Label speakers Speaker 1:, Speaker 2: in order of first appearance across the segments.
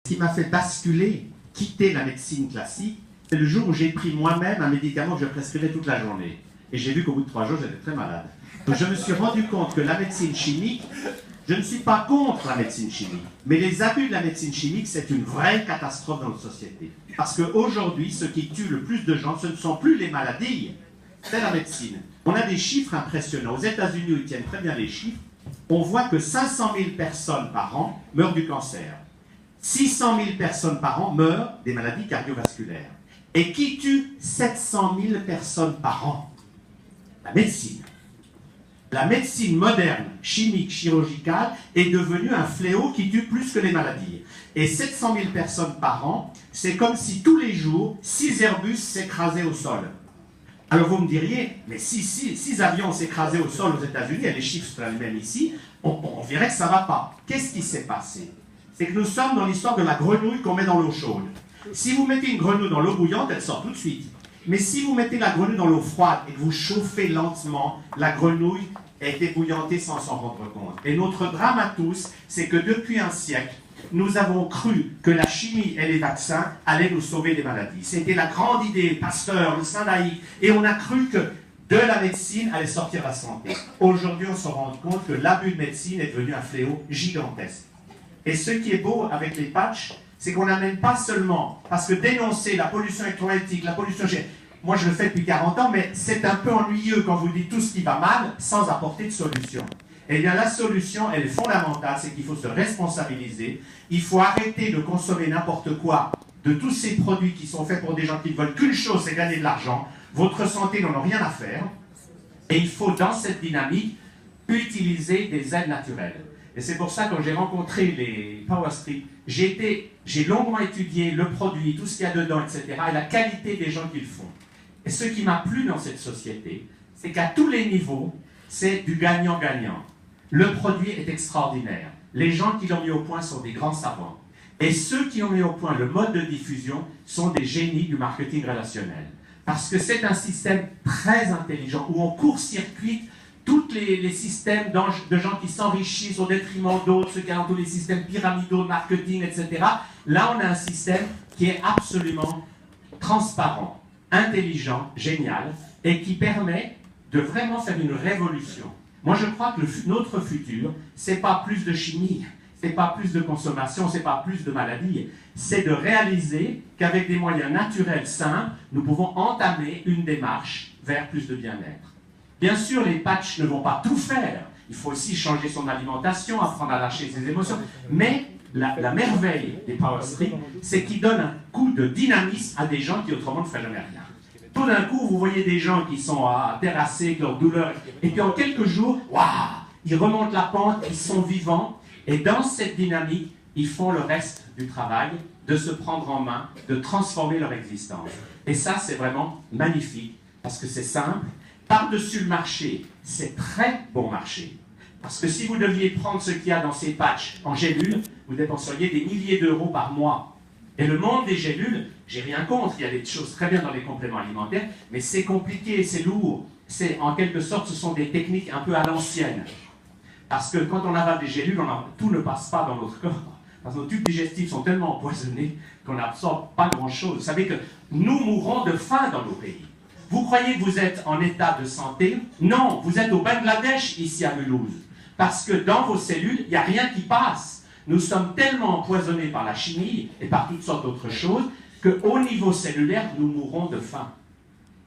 Speaker 1: Ce qui m'a fait basculer, quitter la médecine classique, c'est le jour où j'ai pris moi-même un médicament que je prescrivais toute la journée. Et j'ai vu qu'au bout de 3 jours, j'étais très malade. Donc je me suis rendu compte que la médecine chimique, je ne suis pas contre la médecine chimique, mais les abus de la médecine chimique, c'est une vraie catastrophe dans notre société. Parce qu'aujourd'hui, ce qui tue le plus de gens, ce ne sont plus les maladies, c'est la médecine. On a des chiffres impressionnants. Aux États-Unis, où ils tiennent très bien les chiffres, on voit que 500 000 personnes par an meurent du cancer. 600 000 personnes par an meurent des maladies cardiovasculaires. Et qui tue 700 000 personnes par an? La médecine. La médecine moderne, chimique, chirurgicale, est devenue un fléau qui tue plus que les maladies. Et 700 000 personnes par an, c'est comme si tous les jours, 6 Airbus s'écrasaient au sol. Alors vous me diriez, mais si 6 avions s'écrasaient au sol aux États-Unis, et les chiffres seraient les mêmes ici, on verrait que ça ne va pas. Qu'est-ce qui s'est passé? C'est que nous sommes dans l'histoire de la grenouille qu'on met dans l'eau chaude. Si vous mettez une grenouille dans l'eau bouillante, elle sort tout de suite. Mais si vous mettez la grenouille dans l'eau froide et que vous chauffez lentement, la grenouille est ébouillantée sans s'en rendre compte. Et notre drame à tous, c'est que depuis un siècle, nous avons cru que la chimie et les vaccins allaient nous sauver des maladies. C'était la grande idée, Pasteur, le Saint laïc, et on a cru que de la médecine allait sortir la santé. Aujourd'hui, on se rend compte que l'abus de médecine est devenu un fléau gigantesque. Et ce qui est beau avec les patchs, c'est qu'on n'amène pas seulement, parce que dénoncer la pollution électromagnétique, la pollution... Moi, je le fais depuis 40 ans, mais c'est un peu ennuyeux quand vous dites tout ce qui va mal sans apporter de solution. Eh bien, la solution, elle est fondamentale, c'est qu'il faut se responsabiliser. Il faut arrêter de consommer n'importe quoi de tous ces produits qui sont faits pour des gens qui ne veulent qu'une chose, c'est gagner de l'argent. Votre santé n'en a rien à faire. Et il faut, dans cette dynamique, utiliser des aides naturelles. Et c'est pour ça que quand j'ai rencontré les Power Strip, j'ai longuement étudié le produit, tout ce qu'il y a dedans, etc., et la qualité des gens qui le font. Et ce qui m'a plu dans cette société, c'est qu'à tous les niveaux, c'est du gagnant-gagnant. Le produit est extraordinaire. Les gens qui l'ont mis au point sont des grands savants. Et ceux qui ont mis au point le mode de diffusion sont des génies du marketing relationnel. Parce que c'est un système très intelligent où on court-circuite tous les systèmes de gens qui s'enrichissent au détriment d'autres, ceux qui ont tous les systèmes pyramidaux de marketing, etc. Là, on a un système qui est absolument transparent, intelligent, génial, et qui permet de vraiment faire une révolution. Moi, je crois que notre futur, c'est pas plus de chimie, c'est pas plus de consommation, c'est pas plus de maladies, c'est de réaliser qu'avec des moyens naturels simples, nous pouvons entamer une démarche vers plus de bien-être. Bien sûr, les patchs ne vont pas tout faire. Il faut aussi changer son alimentation, apprendre à lâcher ses émotions. Mais la merveille des Power Strip, c'est qu'ils donnent un coup de dynamisme à des gens qui autrement ne feraient jamais rien. Tout d'un coup, vous voyez des gens qui sont terrassés avec leur douleur, et puis en quelques jours, waouh, ils remontent la pente, ils sont vivants, et dans cette dynamique, ils font le reste du travail, de se prendre en main, de transformer leur existence. Et ça, c'est vraiment magnifique, parce que c'est simple. Par-dessus le marché, c'est très bon marché. Parce que si vous deviez prendre ce qu'il y a dans ces patchs en gélules, vous dépenseriez des milliers d'euros par mois. Et le monde des gélules, j'ai rien contre, il y a des choses très bien dans les compléments alimentaires, mais c'est compliqué, c'est lourd. En quelque sorte, ce sont des techniques un peu à l'ancienne. Parce que quand on avale des gélules, tout ne passe pas dans notre corps. Parce que nos tubes digestifs sont tellement empoisonnés qu'on n'absorbe pas grand-chose. Vous savez que nous mourrons de faim dans nos pays. Vous croyez que vous êtes en état de santé? Non, vous êtes au Bangladesh, ici à Mulhouse. Parce que dans vos cellules, il n'y a rien qui passe. Nous sommes tellement empoisonnés par la chimie et par toutes sortes d'autres choses qu'au niveau cellulaire, nous mourrons de faim.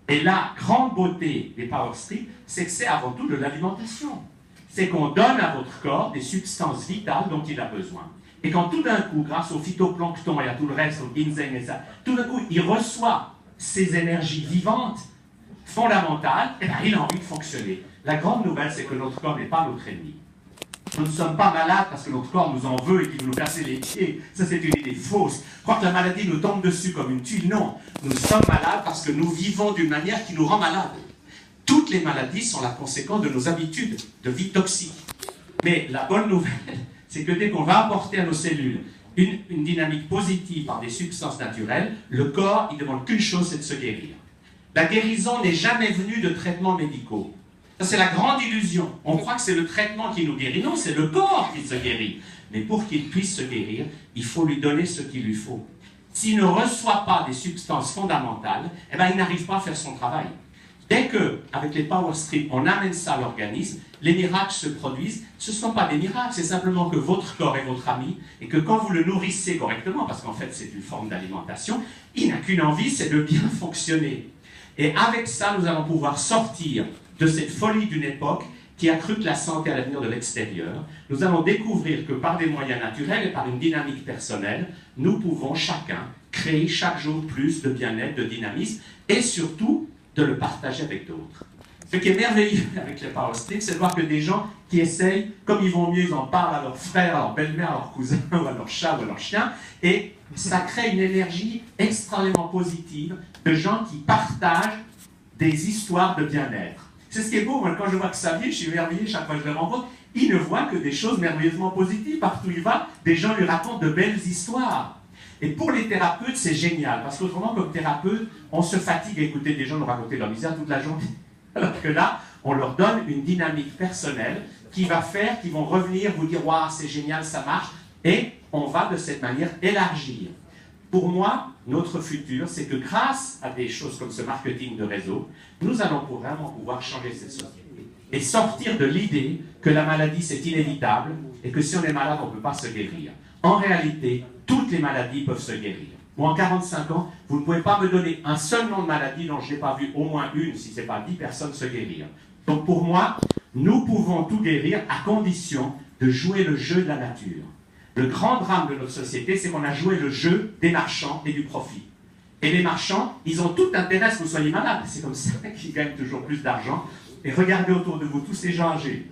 Speaker 1: Et la grande beauté des Power Strip, c'est que c'est avant tout de l'alimentation. C'est qu'on donne à votre corps des substances vitales dont il a besoin. Et quand tout d'un coup, grâce au phytoplancton et à tout le reste, au ginseng et ça, tout d'un coup, il reçoit ces énergies vivantes, fondamentales, et bien il a envie de fonctionner. La grande nouvelle, c'est que notre corps n'est pas notre ennemi. Nous ne sommes pas malades parce que notre corps nous en veut et qu'il veut nous casser les pieds. Ça, c'est une idée fausse. Croire que la maladie nous tombe dessus comme une tuile, non. Nous sommes malades parce que nous vivons d'une manière qui nous rend malades. Toutes les maladies sont la conséquence de nos habitudes de vie toxique. Mais la bonne nouvelle, c'est que dès qu'on va apporter à nos cellules une dynamique positive par des substances naturelles, le corps, il ne demande qu'une chose, c'est de se guérir. La guérison n'est jamais venue de traitements médicaux. Ça, c'est la grande illusion. On croit que c'est le traitement qui nous guérit. Non, c'est le corps qui se guérit. Mais pour qu'il puisse se guérir, il faut lui donner ce qu'il lui faut. S'il ne reçoit pas des substances fondamentales, eh ben, il n'arrive pas à faire son travail. Dès qu'avec les power strips, on amène ça à l'organisme, les miracles se produisent. Ce ne sont pas des miracles, c'est simplement que votre corps est votre ami et que quand vous le nourrissez correctement, parce qu'en fait c'est une forme d'alimentation, il n'a qu'une envie, c'est de bien fonctionner. Et avec ça, nous allons pouvoir sortir de cette folie d'une époque qui a cru que la santé allait venir de l'extérieur. Nous allons découvrir que par des moyens naturels et par une dynamique personnelle, nous pouvons chacun créer chaque jour plus de bien-être, de dynamisme et surtout de le partager avec d'autres. Ce qui est merveilleux avec les power strips, c'est de voir que des gens qui essayent, comme ils vont mieux, ils en parlent à leurs frères, à leur belle-mère, à leurs cousins, ou à leur chat, ou à leur chien, et ça crée une énergie extrêmement positive de gens qui partagent des histoires de bien-être. C'est ce qui est beau, moi, quand je vois que Xavier, je suis émerveillé chaque fois que je le rencontre, il ne voit que des choses merveilleusement positives. Partout où il va, des gens lui racontent de belles histoires. Et pour les thérapeutes, c'est génial, parce qu'autrement, comme thérapeute, on se fatigue à écouter des gens nous raconter leur misère toute la journée. Alors que là, on leur donne une dynamique personnelle qui va faire, qu'ils vont revenir vous dire « Waouh, c'est génial, ça marche », et on va de cette manière élargir. Pour moi, notre futur, c'est que grâce à des choses comme ce marketing de réseau, nous allons vraiment pouvoir changer cette société et sortir de l'idée que la maladie, c'est inévitable et que si on est malade, on ne peut pas se guérir. En réalité, toutes les maladies peuvent se guérir. Moi, en 45 ans, vous ne pouvez pas me donner un seul nom de maladie dont je n'ai pas vu au moins une, si ce n'est pas 10 personnes, se guérir. Donc pour moi, nous pouvons tout guérir à condition de jouer le jeu de la nature. Le grand drame de notre société, c'est qu'on a joué le jeu des marchands et du profit. Et les marchands, ils ont tout intérêt à ce que vous soyez malade. C'est comme ça qu'ils gagnent toujours plus d'argent. Et regardez autour de vous, tous ces gens âgés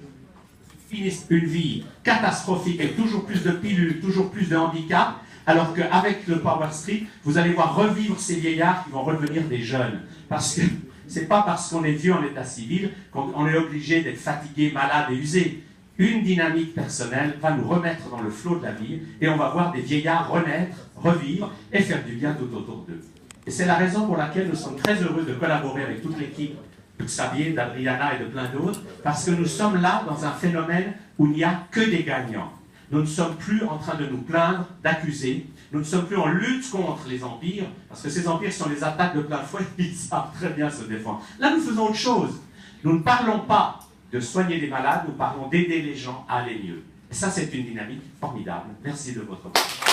Speaker 1: finissent une vie catastrophique avec toujours plus de pilules, toujours plus de handicap, alors qu'avec le Power Strip, vous allez voir revivre ces vieillards qui vont redevenir des jeunes. Parce que c'est pas parce qu'on est vieux en état civil qu'on est obligé d'être fatigué, malade et usé. Une dynamique personnelle va nous remettre dans le flot de la vie et on va voir des vieillards renaître, revivre et faire du bien tout autour d'eux. Et c'est la raison pour laquelle nous sommes très heureux de collaborer avec toute l'équipe de Xavier, d'Adriana et de plein d'autres, parce que nous sommes là dans un phénomène où il n'y a que des gagnants. Nous ne sommes plus en train de nous plaindre, d'accuser. Nous ne sommes plus en lutte contre les empires, parce que ces empires sont les attaques de plein fouet, ils savent très bien se défendre. Là, nous faisons autre chose. Nous ne parlons pas de soigner les malades, nous parlons d'aider les gens à aller mieux. Et ça, c'est une dynamique formidable. Merci de votre attention.